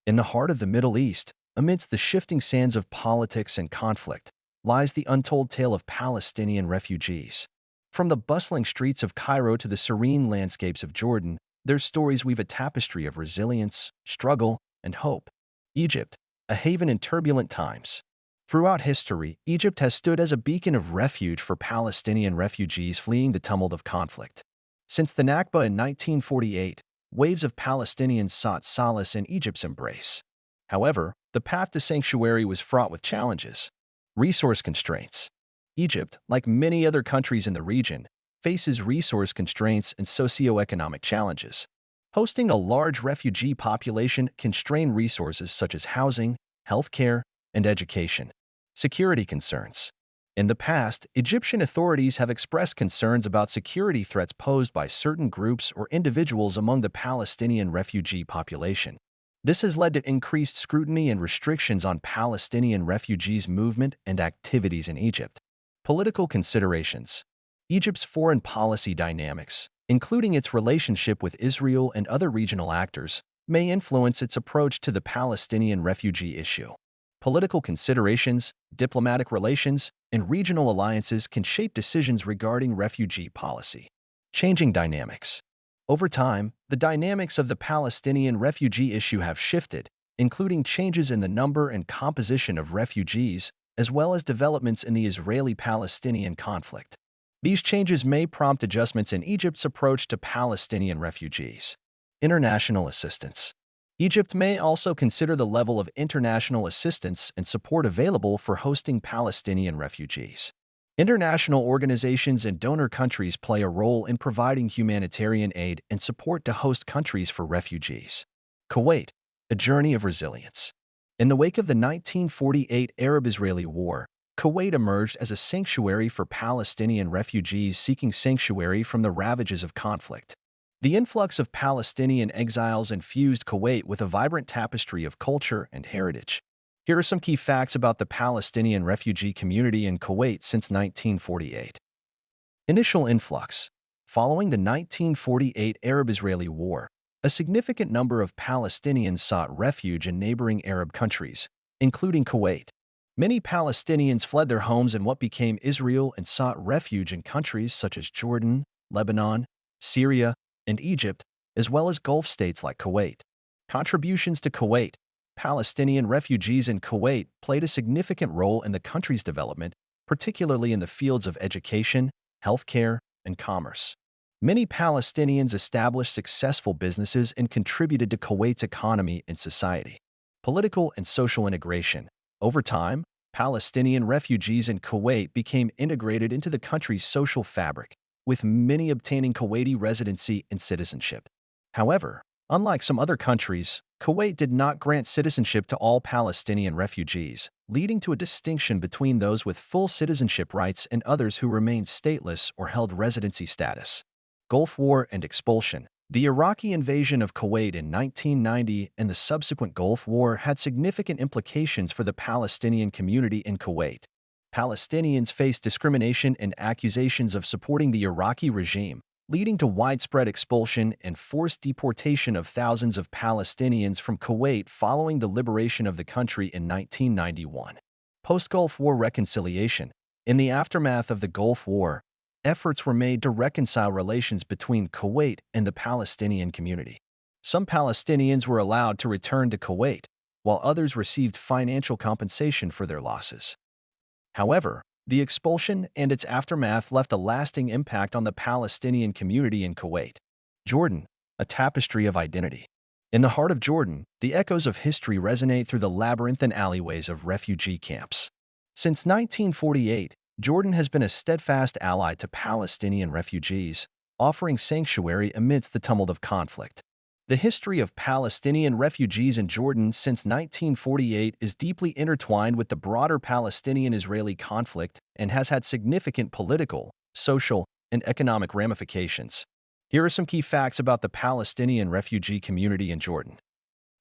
In the heart of the Middle East, amidst the shifting sands of politics and conflict, lies the untold tale of Palestinian refugees. From the bustling streets of Cairo to the serene landscapes of Jordan, their stories weave a tapestry of resilience, struggle, and hope. Egypt, a haven in turbulent times. Throughout history, Egypt has stood as a beacon of refuge for Palestinian refugees fleeing the tumult of conflict. Since the Nakba in 1948, waves of Palestinians sought solace in Egypt's embrace. However, the path to sanctuary was fraught with challenges. Resource constraints. Egypt, like many other countries in the region, faces resource constraints and socioeconomic challenges. Hosting a large refugee population can strain resources such as housing, healthcare, and education. Security concerns. In the past, Egyptian authorities have expressed concerns about security threats posed by certain groups or individuals among the Palestinian refugee population. This has led to increased scrutiny and restrictions on Palestinian refugees' movement and activities in Egypt. Political considerations. Egypt's foreign policy dynamics, including its relationship with Israel and other regional actors, may influence its approach to the Palestinian refugee issue. Political considerations, diplomatic relations, and regional alliances can shape decisions regarding refugee policy. Changing dynamics. Over time, the dynamics of the Palestinian refugee issue have shifted, including changes in the number and composition of refugees, as well as developments in the Israeli-Palestinian conflict. These changes may prompt adjustments in Egypt's approach to Palestinian refugees. International assistance. Egypt may also consider the level of international assistance and support available for hosting Palestinian refugees. International organizations and donor countries play a role in providing humanitarian aid and support to host countries for refugees. Kuwait, a journey of resilience. In the wake of the 1948 Arab-Israeli War, Kuwait emerged as a sanctuary for Palestinian refugees seeking sanctuary from the ravages of conflict. The influx of Palestinian exiles infused Kuwait with a vibrant tapestry of culture and heritage. Here are some key facts about the Palestinian refugee community in Kuwait since 1948. Initial influx. Following the 1948 Arab-Israeli War, a significant number of Palestinians sought refuge in neighboring Arab countries, including Kuwait. Many Palestinians fled their homes in what became Israel and sought refuge in countries such as Jordan, Lebanon, Syria, and Egypt, as well as Gulf states like Kuwait. Contributions to Kuwait. Palestinian refugees in Kuwait played a significant role in the country's development, particularly in the fields of education, healthcare, and commerce. Many Palestinians established successful businesses and contributed to Kuwait's economy and society. Political and social integration. Over time, Palestinian refugees in Kuwait became integrated into the country's social fabric, with many obtaining Kuwaiti residency and citizenship. However, unlike some other countries, Kuwait did not grant citizenship to all Palestinian refugees, leading to a distinction between those with full citizenship rights and others who remained stateless or held residency status. Gulf War and expulsion. The Iraqi invasion of Kuwait in 1990 and the subsequent Gulf War had significant implications for the Palestinian community in Kuwait. Palestinians faced discrimination and accusations of supporting the Iraqi regime, leading to widespread expulsion and forced deportation of thousands of Palestinians from Kuwait following the liberation of the country in 1991. Post-Gulf War reconciliation. In the aftermath of the Gulf War, efforts were made to reconcile relations between Kuwait and the Palestinian community. Some Palestinians were allowed to return to Kuwait, while others received financial compensation for their losses. However, the expulsion and its aftermath left a lasting impact on the Palestinian community in Kuwait. Jordan, a tapestry of identity. In the heart of Jordan, the echoes of history resonate through the labyrinthine alleyways of refugee camps. Since 1948, Jordan has been a steadfast ally to Palestinian refugees, offering sanctuary amidst the tumult of conflict. The history of Palestinian refugees in Jordan since 1948 is deeply intertwined with the broader Palestinian-Israeli conflict and has had significant political, social, and economic ramifications. Here are some key facts about the Palestinian refugee community in Jordan.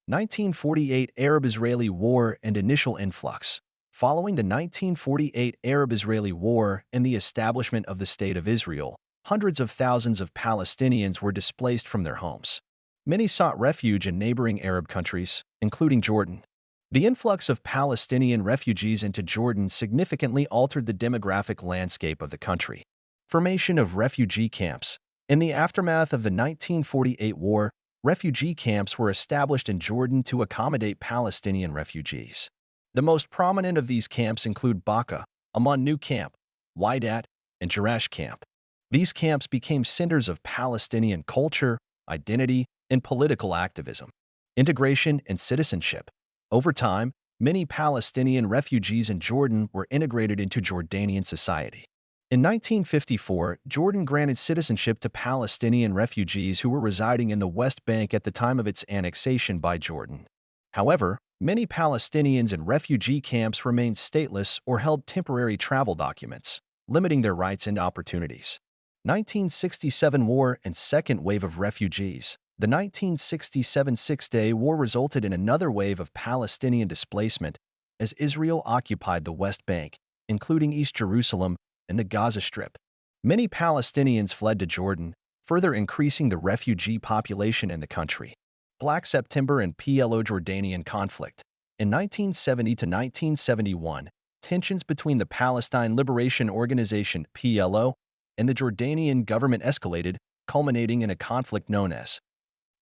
1948 Arab-Israeli War and initial influx. Following the 1948 Arab-Israeli War and the establishment of the State of Israel, hundreds of thousands of Palestinians were displaced from their homes. Many sought refuge in neighboring Arab countries, including Jordan. The influx of Palestinian refugees into Jordan significantly altered the demographic landscape of the country. Formation of refugee camps. In the aftermath of the 1948 war, refugee camps were established in Jordan to accommodate Palestinian refugees. The most prominent of these camps include Baqa, Amman New Camp, Waidat, and Jerash Camp. These camps became centers of Palestinian culture, identity, and political activism. Integration and citizenship. Over time, many Palestinian refugees in Jordan were integrated into Jordanian society. In 1954, Jordan granted citizenship to Palestinian refugees who were residing in the West Bank at the time of its annexation by Jordan. However, many Palestinians in refugee camps remained stateless or held temporary travel documents, limiting their rights and opportunities. 1967 War and Second Wave of Refugees. The 1967 Six-Day War resulted in another wave of Palestinian displacement as Israel occupied the West Bank, including East Jerusalem and the Gaza Strip. Many Palestinians fled to Jordan, further increasing the refugee population in the country. Black September and PLO-Jordanian conflict. In 1970 to 1971, tensions between the Palestine Liberation Organization (PLO) and the Jordanian government escalated, culminating in a conflict known as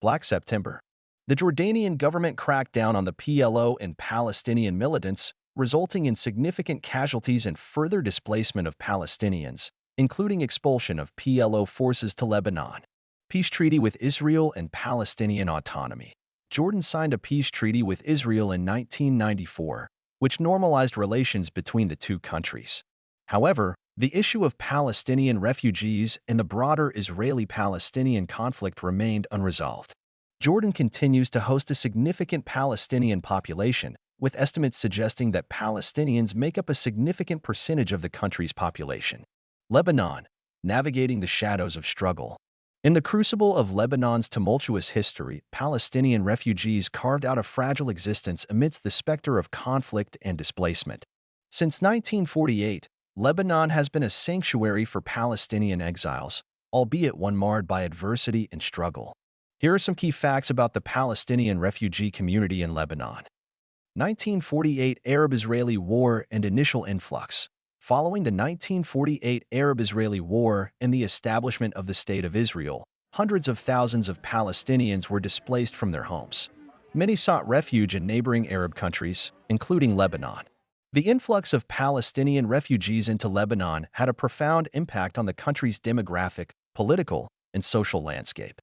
Black September. The Jordanian government cracked down on the PLO and Palestinian militants, resulting in significant casualties and further displacement of Palestinians, including expulsion of PLO forces to Lebanon. Peace treaty with Israel and Palestinian autonomy. Jordan signed a peace treaty with Israel in 1994, which normalized relations between the two countries. However, the issue of Palestinian refugees and the broader Israeli-Palestinian conflict remained unresolved. Jordan continues to host a significant Palestinian population, with estimates suggesting that Palestinians make up a significant percentage of the country's population. Lebanon, navigating the shadows of struggle. In the crucible of Lebanon's tumultuous history, Palestinian refugees carved out a fragile existence amidst the specter of conflict and displacement. Since 1948, Lebanon has been a sanctuary for Palestinian exiles, albeit one marred by adversity and struggle. Here are some key facts about the Palestinian refugee community in Lebanon. 1948 Arab-Israeli War and initial influx. Following the 1948 Arab-Israeli War and the establishment of the State of Israel, hundreds of thousands of Palestinians were displaced from their homes. Many sought refuge in neighboring Arab countries, including Lebanon. The influx of Palestinian refugees into Lebanon had a profound impact on the country's demographic, political, and social landscape.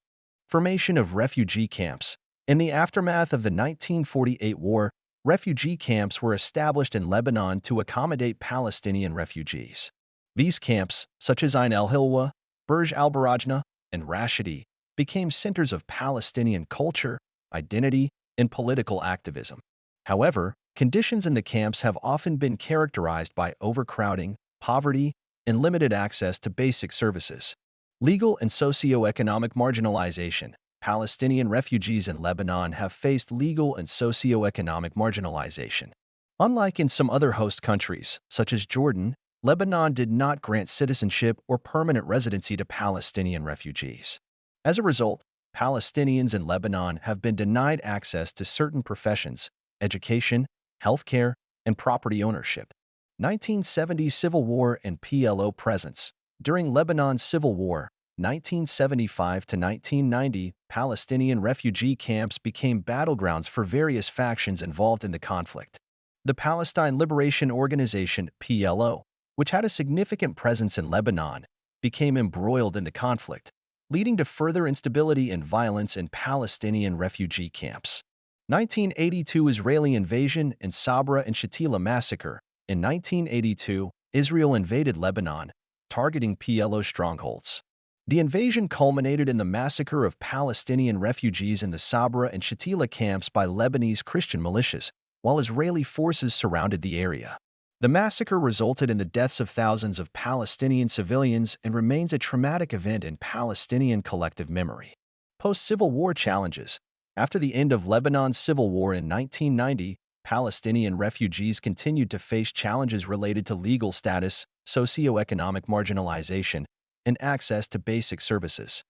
Formation of refugee camps. In the aftermath of the 1948 war, refugee camps were established in Lebanon to accommodate Palestinian refugees. These camps, such as Ain el-Hilwa, Burj al-Barajna, and Rashidi, became centers of Palestinian culture, identity, and political activism. However, conditions in the camps have often been characterized by overcrowding, poverty, and limited access to basic services. Legal and socio-economic marginalization. Palestinian refugees in Lebanon have faced legal and socio-economic marginalization. Unlike in some other host countries, such as Jordan, Lebanon did not grant citizenship or permanent residency to Palestinian refugees. As a result, Palestinians in Lebanon have been denied access to certain professions, education, healthcare, and property ownership. 1970 Civil War and PLO presence. During Lebanon's Civil War, 1975 to 1990, Palestinian refugee camps became battlegrounds for various factions involved in the conflict. The Palestine Liberation Organization (PLO), which had a significant presence in Lebanon, became embroiled in the conflict, leading to further instability and violence in Palestinian refugee camps. 1982 Israeli invasion and Sabra and Shatila massacre. In 1982, Israel invaded Lebanon, targeting PLO strongholds. The invasion culminated in the massacre of Palestinian refugees in the Sabra and Shatila camps by Lebanese Christian militias, while Israeli forces surrounded the area. The massacre resulted in the deaths of thousands of Palestinian civilians and remains a traumatic event in Palestinian collective memory. Post-Civil War challenges. After the end of Lebanon's civil war in 1990, Palestinian refugees continued to face challenges related to legal status, socio-economic marginalization, and access to basic services.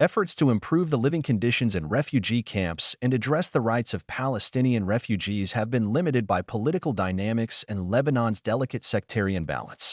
Efforts to improve the living conditions in refugee camps and address the rights of Palestinian refugees have been limited by political dynamics and Lebanon's delicate sectarian balance.